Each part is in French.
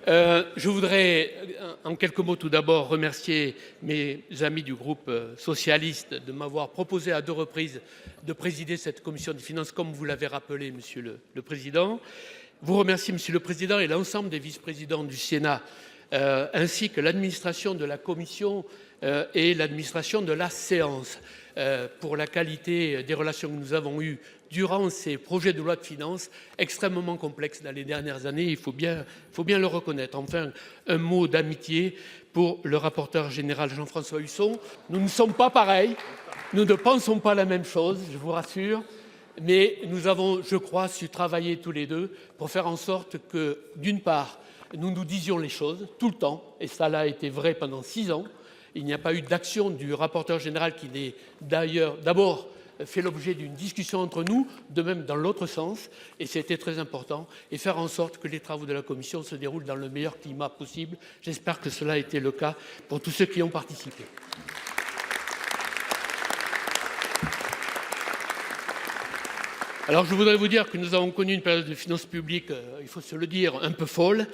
Je voudrais, en quelques mots, tout d'abord remercier mes amis du groupe socialiste de m'avoir proposé à 2 reprises de présider cette commission des finances, comme vous l'avez rappelé, Monsieur le Président. Vous remercier, Monsieur le Président, et l'ensemble des vice-présidents du Sénat, ainsi que l'administration de la commission et l'administration de la séance, pour la qualité des relations que nous avons eues durant ces projets de loi de finances extrêmement complexes dans les dernières années, il faut bien le reconnaître. Enfin, un mot d'amitié pour le rapporteur général Jean-François Husson. Nous ne sommes pas pareils, nous ne pensons pas la même chose, je vous rassure, mais nous avons, je crois, su travailler tous les deux pour faire en sorte que, d'une part, nous nous disions les choses tout le temps, et cela a été vrai pendant 6 ans. Il n'y a pas eu d'action du rapporteur général qui n'est d'ailleurs d'abord fait l'objet d'une discussion entre nous, de même dans l'autre sens, et c'était très important, et faire en sorte que les travaux de la Commission se déroulent dans le meilleur climat possible. J'espère que cela a été le cas pour tous ceux qui ont participé. Alors je voudrais vous dire que nous avons connu une période de finances publiques, il faut se le dire, un peu folle.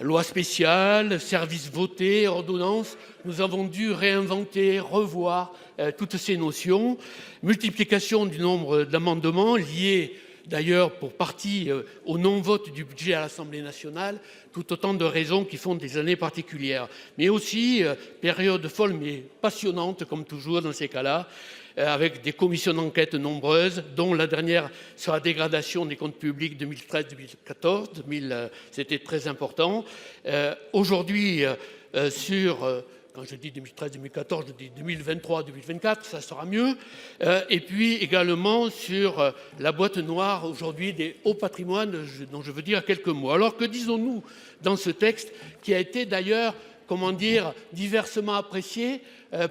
Loi spéciale, services votés, ordonnances, nous avons dû réinventer, revoir toutes ces notions. Multiplication du nombre d'amendements liés d'ailleurs pour partie au non-vote du budget à l'Assemblée nationale, tout autant de raisons qui font des années particulières. Mais aussi période folle mais passionnante comme toujours dans ces cas-là, avec des commissions d'enquête nombreuses, dont la dernière sur la dégradation des comptes publics 2013-2014. C'était très important. Aujourd'hui, quand je dis 2013-2014, je dis 2023-2024, ça sera mieux. Et puis également sur la boîte noire aujourd'hui des hauts patrimoines, dont je veux dire quelques mots. Alors que disons-nous dans ce texte qui a été d'ailleurs, comment dire, diversement apprécié,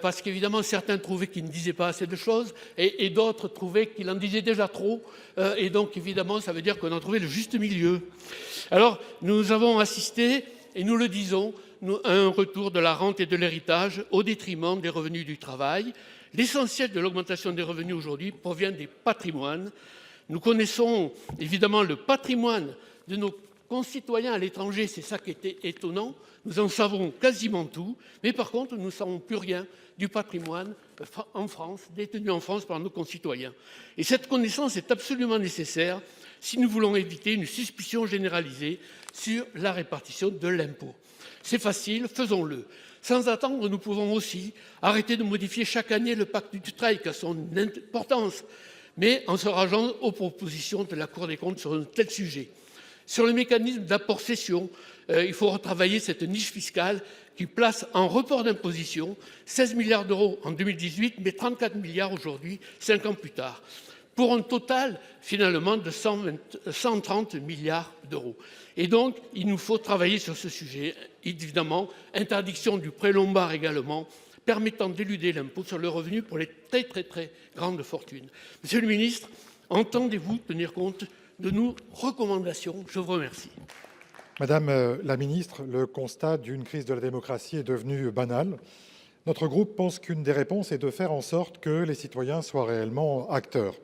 parce qu'évidemment certains trouvaient qu'il ne disait pas assez de choses et d'autres trouvaient qu'il en disait déjà trop, et donc évidemment ça veut dire qu'on a trouvé le juste milieu. Alors nous avons assisté, et nous le disons, à un retour de la rente et de l'héritage au détriment des revenus du travail. L'essentiel de l'augmentation des revenus aujourd'hui provient des patrimoines. Nous connaissons évidemment le patrimoine de nos concitoyens à l'étranger, c'est ça qui était étonnant. Nous en savons quasiment tout, mais par contre, nous ne savons plus rien du patrimoine en France, détenu en France par nos concitoyens. Et cette connaissance est absolument nécessaire si nous voulons éviter une suspicion généralisée sur la répartition de l'impôt. C'est facile, faisons-le. Sans attendre, nous pouvons aussi arrêter de modifier chaque année le pacte du travail, qui a son importance, mais en se rangeant aux propositions de la Cour des comptes sur un tel sujet. Sur le mécanisme d'apport-cession, il faut retravailler cette niche fiscale qui place en report d'imposition 16 milliards d'euros en 2018, mais 34 milliards aujourd'hui, 5 ans plus tard, pour un total finalement de 130 milliards d'euros. Et donc, il nous faut travailler sur ce sujet. Évidemment, interdiction du prêt lombard également, permettant d'éluder l'impôt sur le revenu pour les très très très grandes fortunes. Monsieur le ministre, entendez-vous tenir compte de nos recommandations? Je vous remercie. Madame la ministre, le constat d'une crise de la démocratie est devenu banal. Notre groupe pense qu'une des réponses est de faire en sorte que les citoyens soient réellement acteurs.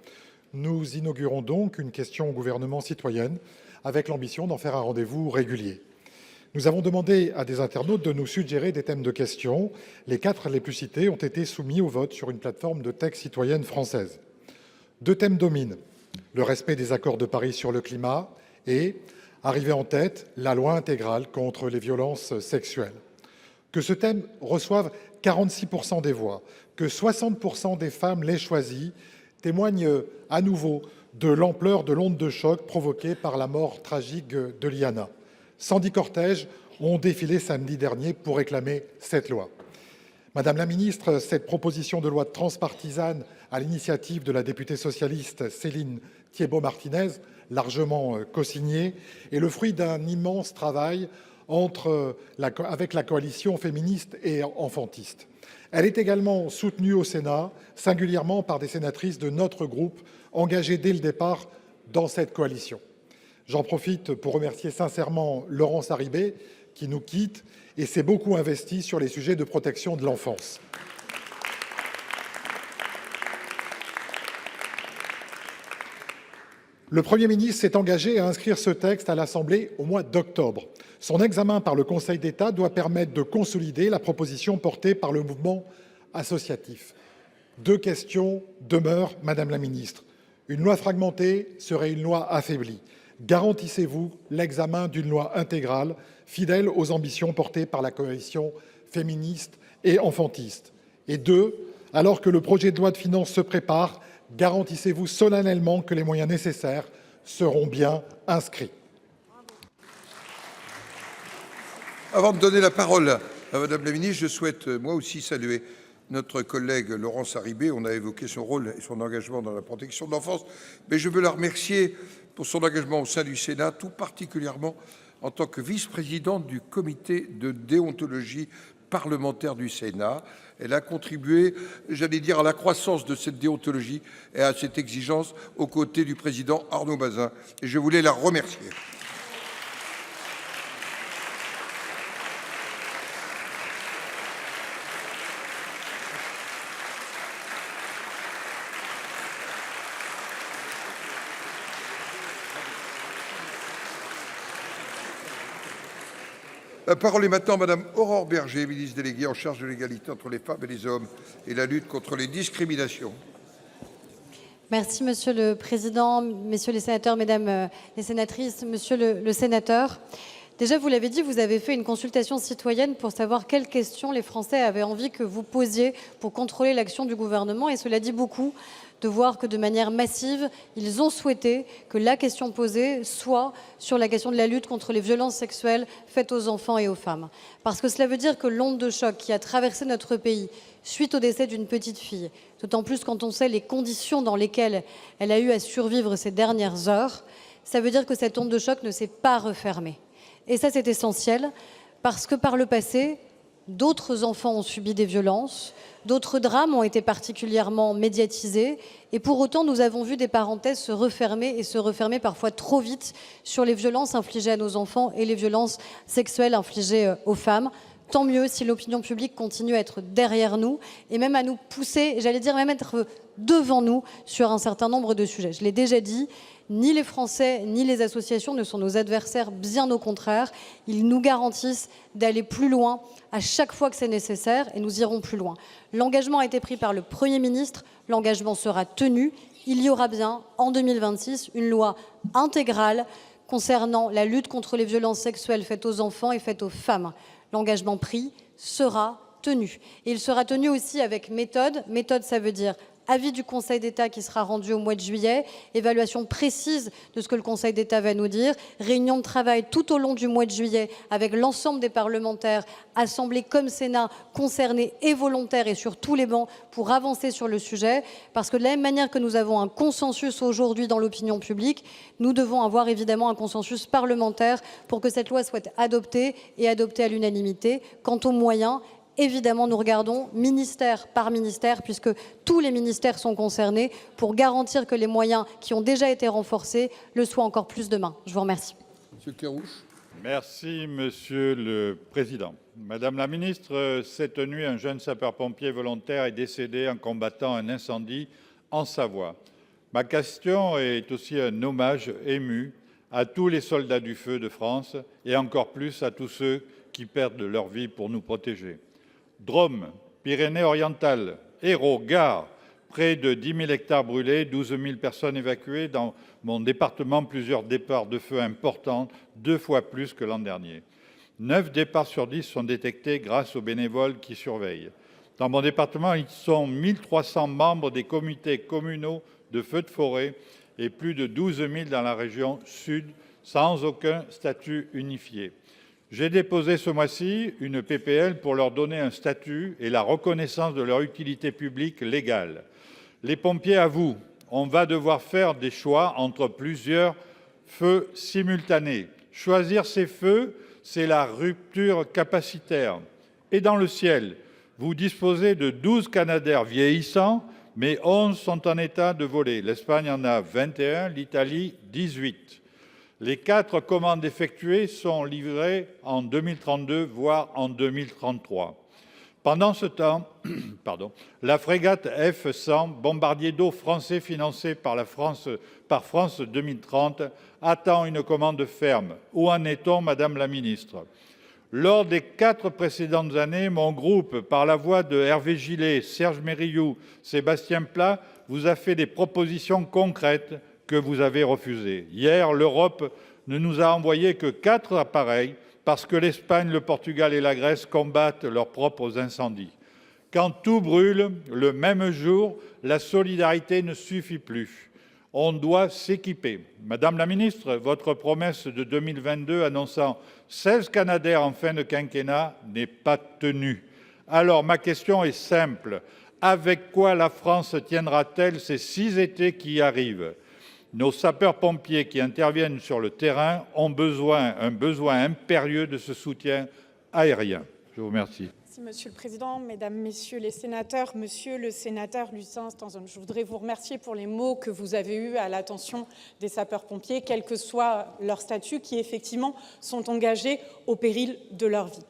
Nous inaugurons donc une question au gouvernement citoyenne avec l'ambition d'en faire un rendez-vous régulier. Nous avons demandé à des internautes de nous suggérer des thèmes de questions. Les 4 les plus cités ont été soumis au vote sur une plateforme de texte citoyenne française. 2 thèmes dominent: le respect des accords de Paris sur le climat et, arrivé en tête, la loi intégrale contre les violences sexuelles. Que ce thème reçoive 46% des voix, que 60% des femmes l'aient choisi, témoigne à nouveau de l'ampleur de l'onde de choc provoquée par la mort tragique de Liana. 110 cortèges ont défilé samedi dernier pour réclamer cette loi. Madame la ministre, cette proposition de loi transpartisane à l'initiative de la députée socialiste Céline Thiébaut-Martinez, largement co-signée, est le fruit d'un immense travail avec la coalition féministe et enfantiste. Elle est également soutenue au Sénat, singulièrement par des sénatrices de notre groupe, engagées dès le départ dans cette coalition. J'en profite pour remercier sincèrement Laurence Harribey, qui nous quitte et s'est beaucoup investie sur les sujets de protection de l'enfance. Le Premier ministre s'est engagé à inscrire ce texte à l'Assemblée au mois d'octobre. Son examen par le Conseil d'État doit permettre de consolider la proposition portée par le mouvement associatif. Deux questions demeurent, Madame la Ministre. Une loi fragmentée serait une loi affaiblie. Garantissez-vous l'examen d'une loi intégrale, fidèle aux ambitions portées par la coalition féministe et enfantiste? Et deux, alors que le projet de loi de finances se prépare, garantissez-vous solennellement que les moyens nécessaires seront bien inscrits? Avant de donner la parole à Madame la Ministre, je souhaite moi aussi saluer notre collègue Laurence Harribey. On a évoqué son rôle et son engagement dans la protection de l'enfance, mais je veux la remercier pour son engagement au sein du Sénat, tout particulièrement en tant que vice-présidente du comité de déontologie parlementaire du Sénat. Elle a contribué, j'allais dire, à la croissance de cette déontologie et à cette exigence aux côtés du président Arnaud Bazin. Et je voulais la remercier. La parole est maintenant à Madame Aurore Bergé, ministre déléguée en charge de l'égalité entre les femmes et les hommes et la lutte contre les discriminations. Merci Monsieur le Président, Messieurs les sénateurs, Mesdames les sénatrices, Monsieur le sénateur. Déjà, vous l'avez dit, vous avez fait une consultation citoyenne pour savoir quelles questions les Français avaient envie que vous posiez pour contrôler l'action du gouvernement, et cela dit beaucoup de voir que de manière massive, ils ont souhaité que la question posée soit sur la question de la lutte contre les violences sexuelles faites aux enfants et aux femmes. Parce que cela veut dire que l'onde de choc qui a traversé notre pays suite au décès d'une petite fille, d'autant plus quand on sait les conditions dans lesquelles elle a eu à survivre ces dernières heures, ça veut dire que cette onde de choc ne s'est pas refermée. Et ça, c'est essentiel, parce que par le passé, d'autres enfants ont subi des violences, d'autres drames ont été particulièrement médiatisés, et pour autant, nous avons vu des parenthèses se refermer, et se refermer parfois trop vite, sur les violences infligées à nos enfants et les violences sexuelles infligées aux femmes. Tant mieux si l'opinion publique continue à être derrière nous, et même à nous pousser, j'allais dire même être devant nous sur un certain nombre de sujets. Je l'ai déjà dit, ni les Français ni les associations ne sont nos adversaires, bien au contraire. Ils nous garantissent d'aller plus loin à chaque fois que c'est nécessaire, et nous irons plus loin. L'engagement a été pris par le Premier ministre, l'engagement sera tenu. Il y aura bien, en 2026, une loi intégrale concernant la lutte contre les violences sexuelles faites aux enfants et faites aux femmes. L'engagement pris sera tenu. Et il sera tenu aussi avec méthode. Méthode, ça veut dire avis du Conseil d'État qui sera rendu au mois de juillet, évaluation précise de ce que le Conseil d'État va nous dire, réunion de travail tout au long du mois de juillet avec l'ensemble des parlementaires, Assemblée comme Sénat, concernés et volontaires et sur tous les bancs pour avancer sur le sujet, parce que de la même manière que nous avons un consensus aujourd'hui dans l'opinion publique, nous devons avoir évidemment un consensus parlementaire pour que cette loi soit adoptée et adoptée à l'unanimité. Quant aux moyens, évidemment, nous regardons ministère par ministère, puisque tous les ministères sont concernés, pour garantir que les moyens qui ont déjà été renforcés le soient encore plus demain. Je vous remercie. Monsieur Kerrouche. Merci, Monsieur le Président. Madame la Ministre, cette nuit, un jeune sapeur-pompier volontaire est décédé en combattant un incendie en Savoie. Ma question est aussi un hommage ému à tous les soldats du feu de France et encore plus à tous ceux qui perdent leur vie pour nous protéger. Drôme, Pyrénées-Orientales, Hérault, Gard, près de 10 000 hectares brûlés, 12 000 personnes évacuées. Dans mon département, plusieurs départs de feu importants, 2 fois plus que l'an dernier. 9 départs sur 10 sont détectés grâce aux bénévoles qui surveillent. Dans mon département, ils sont 1300 membres des comités communaux de feux de forêt et plus de 12 000 dans la région sud, sans aucun statut unifié. J'ai déposé ce mois-ci une PPL pour leur donner un statut et la reconnaissance de leur utilité publique légale. Les pompiers avouent, on va devoir faire des choix entre plusieurs feux simultanés. Choisir ces feux, c'est la rupture capacitaire. Et dans le ciel, vous disposez de 12 Canadair vieillissants, mais 11 sont en état de voler. L'Espagne en a 21, l'Italie 18. Les 4 commandes effectuées sont livrées en 2032, voire en 2033. Pendant ce temps, la frégate F-100, bombardier d'eau français financé par France 2030, attend une commande ferme. Où en est-on, Madame la Ministre? Lors des 4 précédentes années, mon groupe, par la voix de Hervé Gillet, Serge Mérillou, Sébastien Pla, vous a fait des propositions concrètes que vous avez refusées. Hier, l'Europe ne nous a envoyé que 4 appareils parce que l'Espagne, le Portugal et la Grèce combattent leurs propres incendies. Quand tout brûle, le même jour, la solidarité ne suffit plus. On doit s'équiper. Madame la Ministre, votre promesse de 2022 annonçant 16 Canadair en fin de quinquennat n'est pas tenue. Alors ma question est simple. Avec quoi la France tiendra-t-elle ces 6 étés qui arrivent? Nos sapeurs-pompiers qui interviennent sur le terrain ont un besoin impérieux de ce soutien aérien. Je vous remercie. Merci, Monsieur le Président, Mesdames, Messieurs les sénateurs. Monsieur le sénateur Lucien Stanzon, je voudrais vous remercier pour les mots que vous avez eus à l'attention des sapeurs-pompiers, quel que soit leur statut, qui effectivement sont engagés au péril de leur vie.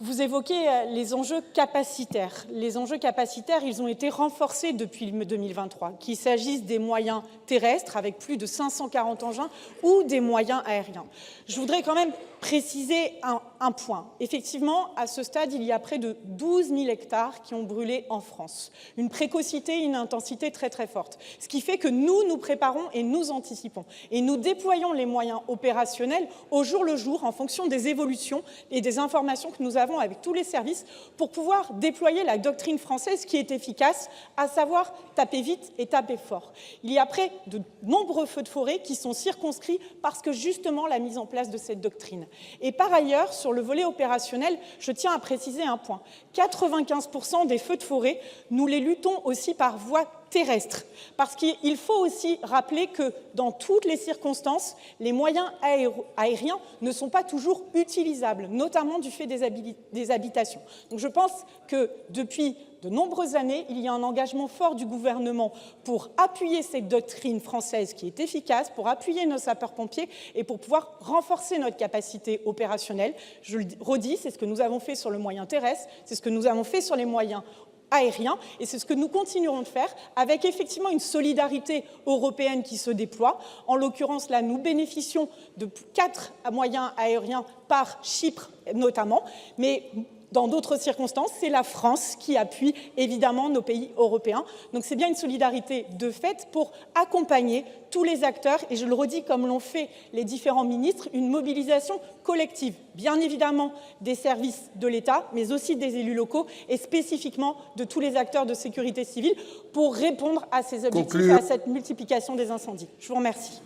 Vous évoquez les enjeux capacitaires. Les enjeux capacitaires, ils ont été renforcés depuis 2023, qu'il s'agisse des moyens terrestres, avec plus de 540 engins, ou des moyens aériens. Je voudrais quand même préciser un point. Effectivement, à ce stade, il y a près de 12 000 hectares qui ont brûlé en France. Une précocité, une intensité très très forte. Ce qui fait que nous préparons et nous anticipons. Et nous déployons les moyens opérationnels au jour le jour en fonction des évolutions et des informations que nous avons avec tous les services pour pouvoir déployer la doctrine française qui est efficace, à savoir taper vite et taper fort. Il y a près de nombreux feux de forêt qui sont circonscrits parce que justement la mise en place de cette doctrine. Et par ailleurs, sur le volet opérationnel, je tiens à préciser un point. 95% des feux de forêt, nous les luttons aussi par voie terrestre. Parce qu'il faut aussi rappeler que dans toutes les circonstances, les moyens aériens ne sont pas toujours utilisables, notamment du fait des habitations. Donc je pense que depuis de nombreuses années, il y a un engagement fort du gouvernement pour appuyer cette doctrine française qui est efficace, pour appuyer nos sapeurs-pompiers et pour pouvoir renforcer notre capacité opérationnelle. Je le redis, c'est ce que nous avons fait sur le moyen terrestre, c'est ce que nous avons fait sur les moyens aérien, et c'est ce que nous continuerons de faire avec effectivement une solidarité européenne qui se déploie. En l'occurrence, là, nous bénéficions de 4 moyens aériens par Chypre notamment, mais dans d'autres circonstances, c'est la France qui appuie évidemment nos pays européens. Donc c'est bien une solidarité de fait pour accompagner tous les acteurs, et je le redis comme l'ont fait les différents ministres, une mobilisation collective, bien évidemment des services de l'État, mais aussi des élus locaux et spécifiquement de tous les acteurs de sécurité civile pour répondre à ces objectifs, à cette multiplication des incendies. Je vous remercie.